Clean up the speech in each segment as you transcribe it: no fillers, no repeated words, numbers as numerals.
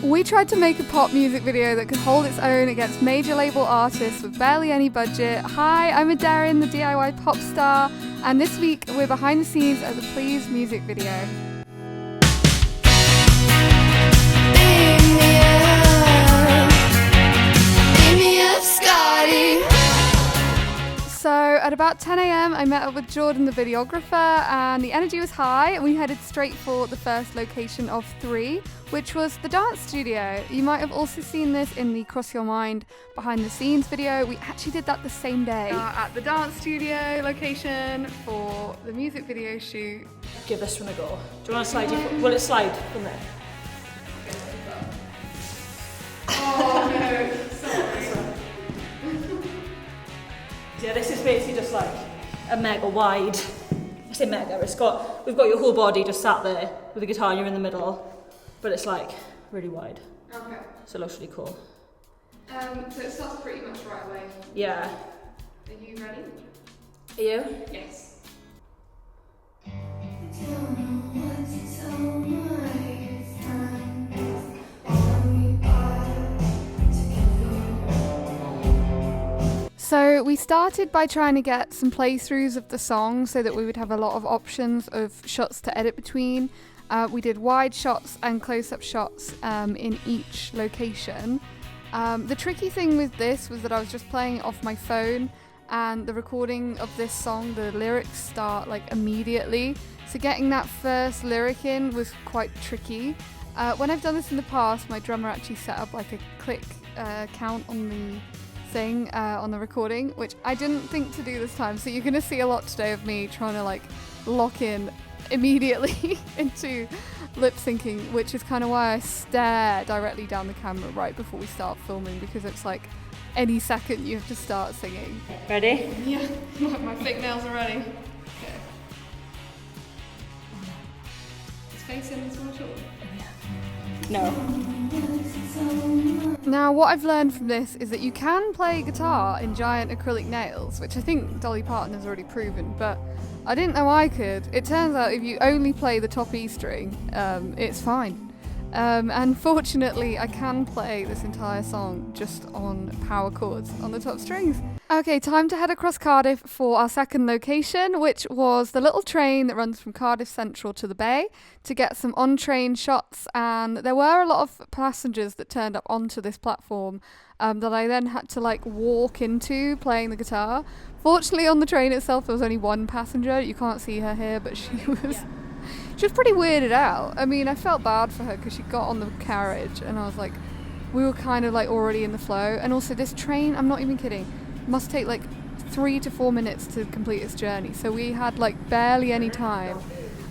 We tried to make a pop music video that could hold its own against major label artists with barely any budget. Hi, I'm Aderyn, the DIY pop star, and this week we're behind the scenes at the Please music video. So at about 10 a.m. I met up with Jordan, the videographer, and the energy was high, and we headed straight for the first location of 3, which was the dance studio. You might have also seen this in the Cross Your Mind behind the scenes video. We actually did that the same day. At the dance studio location for the music video shoot. Give this one a go. Do you want to slide your foot? Will it slide from there? Oh no, sorry. Yeah, this is basically just like a mega wide. I say mega. We've got your whole body just sat there with the guitar. You're in the middle, but it's like really wide. Okay. So it looks really cool. So it starts pretty much right away. Yeah. Are you ready? Are you? Yes. So we started by trying to get some playthroughs of the song so that we would have a lot of options of shots to edit between. We did wide shots and close-up shots in each location. The tricky thing with this was that I was just playing it off my phone, and the recording of this song, the lyrics start like immediately. So getting that first lyric in was quite tricky. When I've done this in the past, my drummer actually set up like a click count on the thing on the recording, which I didn't think to do this time, so you're gonna see a lot today of me trying to like lock in immediately into lip syncing, which is kind of why I stare directly down the camera right before we start filming, because it's like any second you have to start singing. Ready? Yeah. My fake nails are ready. Okay. Is facing this one short? No. Now, what I've learned from this is that you can play guitar in giant acrylic nails, which I think Dolly Parton has already proven, but I didn't know I could. It turns out if you only play the top E string, it's fine. And fortunately, I can play this entire song just on power chords on the top strings. Okay, time to head across Cardiff for our second location, which was the little train that runs from Cardiff Central to the Bay to get some on-train shots, and there were a lot of passengers that turned up onto this platform that I then had to like walk into playing the guitar. Fortunately, on the train itself there was only one passenger. You can't see her here, but she was pretty weirded out. I mean, I felt bad for her because she got on the carriage and I was like, we were kind of like already in the flow. And also this train, I'm not even kidding, must take like 3 to 4 minutes to complete its journey. So we had like barely any time.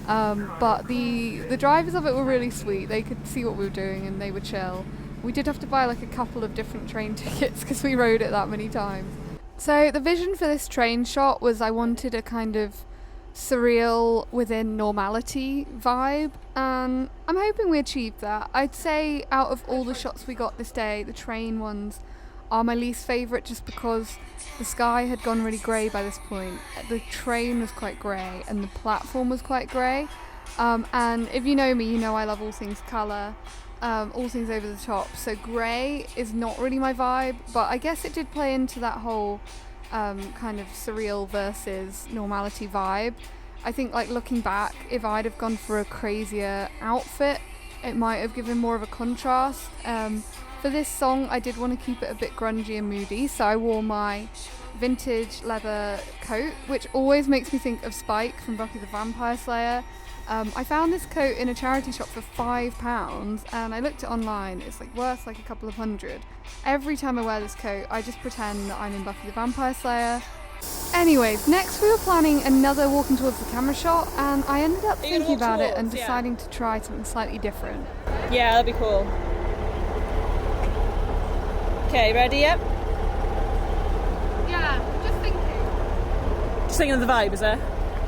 But the drivers of it were really sweet. They could see what we were doing and they were chill. We did have to buy like a couple of different train tickets because we rode it that many times. So the vision for this train shot was I wanted a kind of surreal within normality vibe, and I'm hoping we achieved that. I'd say out of all the shots we got this day, the train ones are my least favourite just because the sky had gone really grey by this point. The train was quite grey and the platform was quite grey, and if you know me, you know I love all things colour, all things over the top, so grey is not really my vibe, but I guess it did play into that whole kind of surreal versus normality vibe. I think like looking back, if I'd have gone for a crazier outfit, it might have given more of a contrast. For this song I did want to keep it a bit grungy and moody, so I wore my vintage leather coat, which always makes me think of Spike from Buffy the Vampire Slayer. I found this coat in a charity shop for £5 and I looked it online. It's like worth like a couple of hundred. Every time I wear this coat I just pretend that I'm in Buffy the Vampire Slayer. Anyways, next we were planning another walking towards the camera shot, and I ended up thinking about it and deciding to try something slightly different. Yeah, that'd be cool. Okay, ready? Yep. Yeah, just thinking. Just thinking of the vibe, is there?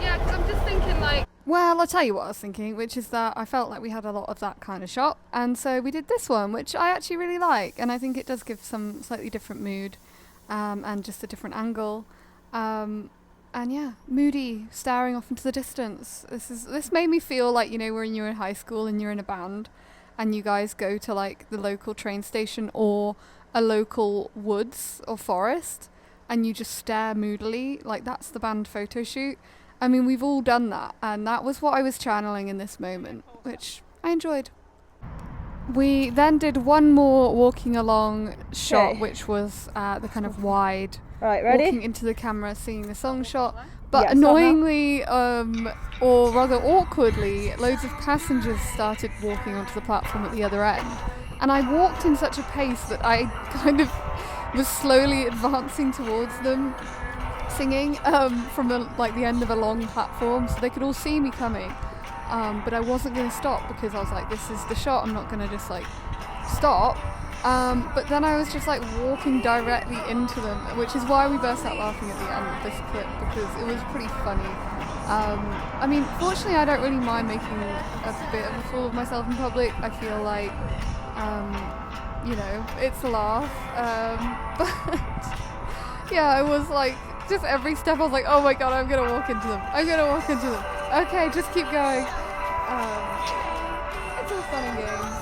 Yeah, because I'm just thinking like... Well, I'll tell you what I was thinking, which is that I felt like we had a lot of that kind of shot, and so we did this one, which I actually really like, and I think it does give some slightly different mood, and just a different angle. And yeah, moody, staring off into the distance. This made me feel like, you know, when you're in high school and you're in a band and you guys go to like the local train station or a local woods or forest and you just stare moodily, like that's the band photo shoot. I mean, we've all done that, and that was what I was channeling in this moment, which I enjoyed. We then did one more walking along shot, which was the kind of wide, Right, ready? walking into the camera, singing the song shot. But annoyingly, or rather awkwardly, loads of passengers started walking onto the platform at the other end. And I walked in such a pace that I kind of was slowly advancing towards them, singing from the end of a long platform, so they could all see me coming. But I wasn't going to stop because I was like, this is the shot, I'm not going to just like stop. But then I was just like walking directly into them, which is why we burst out laughing at the end of this clip, because it was pretty funny. I mean, fortunately I don't really mind making a bit of a fool of myself in public. I feel like, you know, it's a laugh. But yeah, I was like, just every step I was like, oh my god, I'm gonna walk into them. I'm gonna walk into them. Okay, just keep going. It's all fun and games.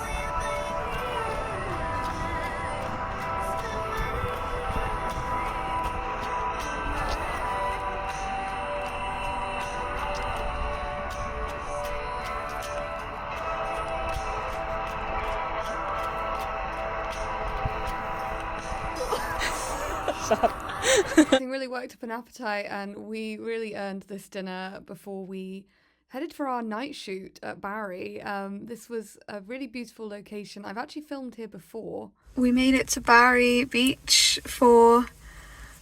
Everything really worked up an appetite, and we really earned this dinner before we headed for our night shoot at Barri. This was a really beautiful location. I've actually filmed here before. We made it to Barri Beach for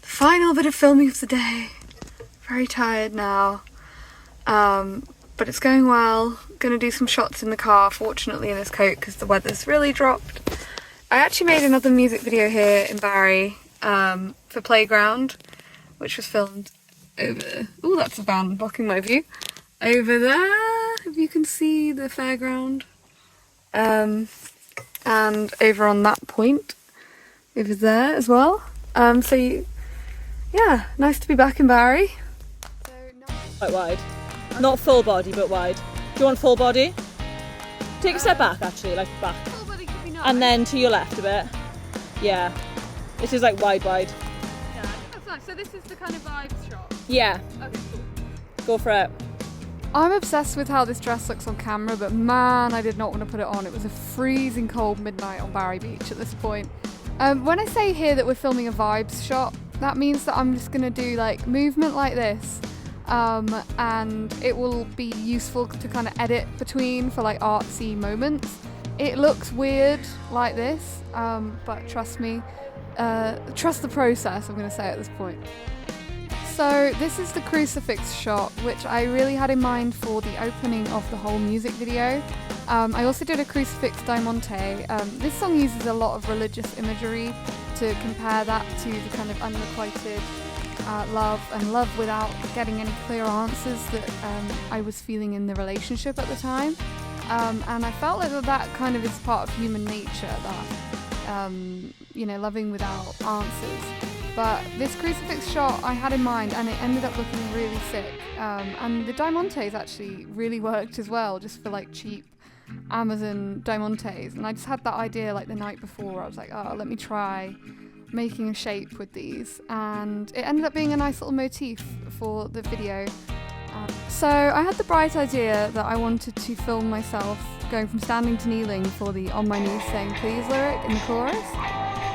the final bit of filming of the day. Very tired now, but it's going well. Gonna do some shots in the car, fortunately in this coat because the weather's really dropped. I actually made another music video here in Barri for Playground, which was filmed over... Oh, that's a van blocking my view. Over there, if you can see the fairground. And over on that point, over there as well. Yeah, nice to be back in Barri. Quite wide. Not full body, but wide. Do you want full body? Take a step back, actually, like back. Full body could be nice. And then to your left a bit. Yeah. This is like wide. Yeah, I think that's nice. So this is the kind of vibes shot? Yeah. Okay, cool. Go for it. I'm obsessed with how this dress looks on camera, but man, I did not want to put it on. It was a freezing cold midnight on Barri Beach at this point. When I say here that we're filming a vibes shot, that means that I'm just going to do like movement like this, and it will be useful to kind of edit between for like artsy moments. It looks weird like this, but trust me, trust the process, I'm going to say at this point. So this is the crucifix shot, which I really had in mind for the opening of the whole music video. I also did a crucifix diamante. This song uses a lot of religious imagery to compare that to the kind of unrequited love and love without getting any clear answers that I was feeling in the relationship at the time. And I felt like that kind of is part of human nature, that, you know, loving without answers. But this crucifix shot I had in mind, and it ended up looking really sick. And the diamantes actually really worked as well, just for like cheap Amazon diamantes. And I just had that idea like the night before. I was like, oh, let me try making a shape with these. And it ended up being a nice little motif for the video. So I had the bright idea that I wanted to film myself going from standing to kneeling for the On My Knees Saying Please lyric in the chorus.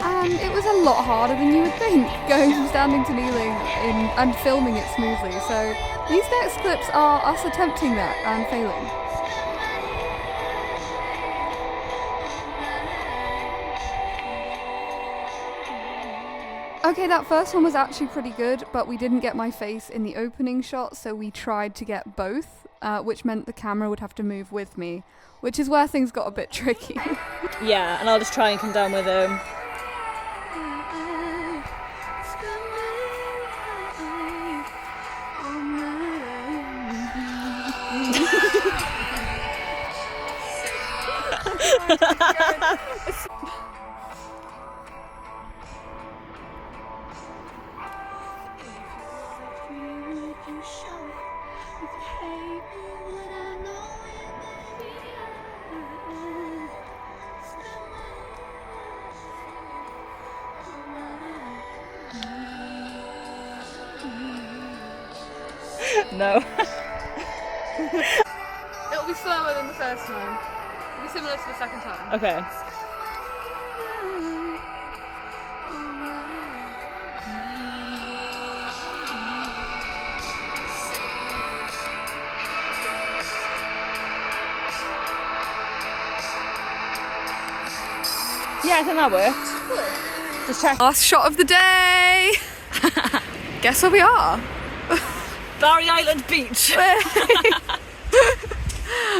And it was a lot harder than you would think, going from standing to kneeling and filming it smoothly. So these next clips are us attempting that and failing. Okay, that first one was actually pretty good, but we didn't get my face in the opening shot, so we tried to get both, which meant the camera would have to move with me, which is where things got a bit tricky. Yeah, and I'll just try and come down with him. No. It'll be slower than the first time. It'll be similar to the second time. Okay. Yeah, I think that worked. Just check. Last shot of the day! Guess where we are? Barri Island Beach.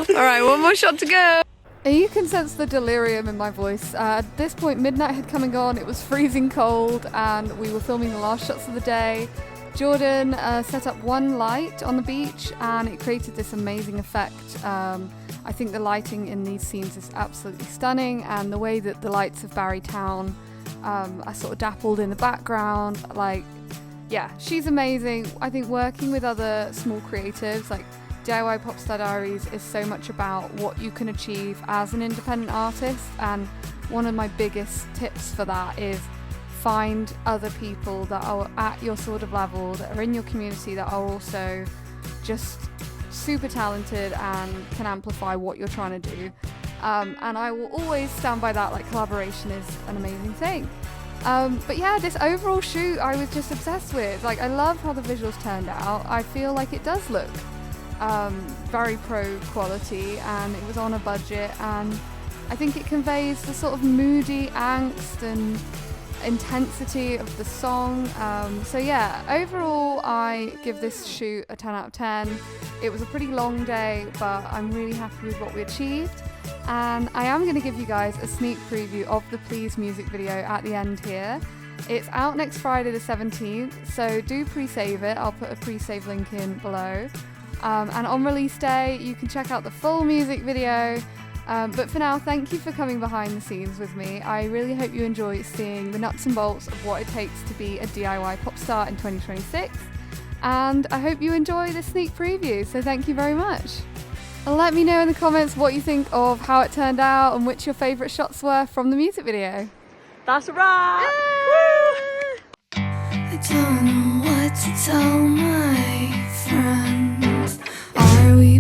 Alright, one more shot to go. You can sense the delirium in my voice. At this point, midnight had come and gone, it was freezing cold, and we were filming the last shots of the day. Jordan set up one light on the beach, and it created this amazing effect. I think the lighting in these scenes is absolutely stunning, and the way that the lights of Barri town are sort of dappled in the background, like, yeah, she's amazing. I think working with other small creatives, like DIY Popstar Diaries, is so much about what you can achieve as an independent artist, and one of my biggest tips for that is find other people that are at your sort of level, that are in your community, that are also just super talented and can amplify what you're trying to do. And I will always stand by that, like collaboration is an amazing thing. But yeah, this overall shoot I was just obsessed with. Like, I love how the visuals turned out. I feel like it does look very pro quality, and it was on a budget, and I think it conveys the sort of moody angst and intensity of the song. So yeah, overall I give this shoot a 10 out of 10. It was a pretty long day, but I'm really happy with what we achieved, and I am going to give you guys a sneak preview of the Please music video at the end here. It's out next Friday the 17th, so do pre-save it. I'll put a pre-save link in below, and on release day you can check out the full music video. But for now, thank you for coming behind the scenes with me. I really hope you enjoy seeing the nuts and bolts of what it takes to be a DIY pop star in 2026. And I hope you enjoy this sneak preview, so thank you very much. And let me know in the comments what you think of how it turned out and which your favourite shots were from the music video. That's a wrap! I don't know what to tell my friends. Are we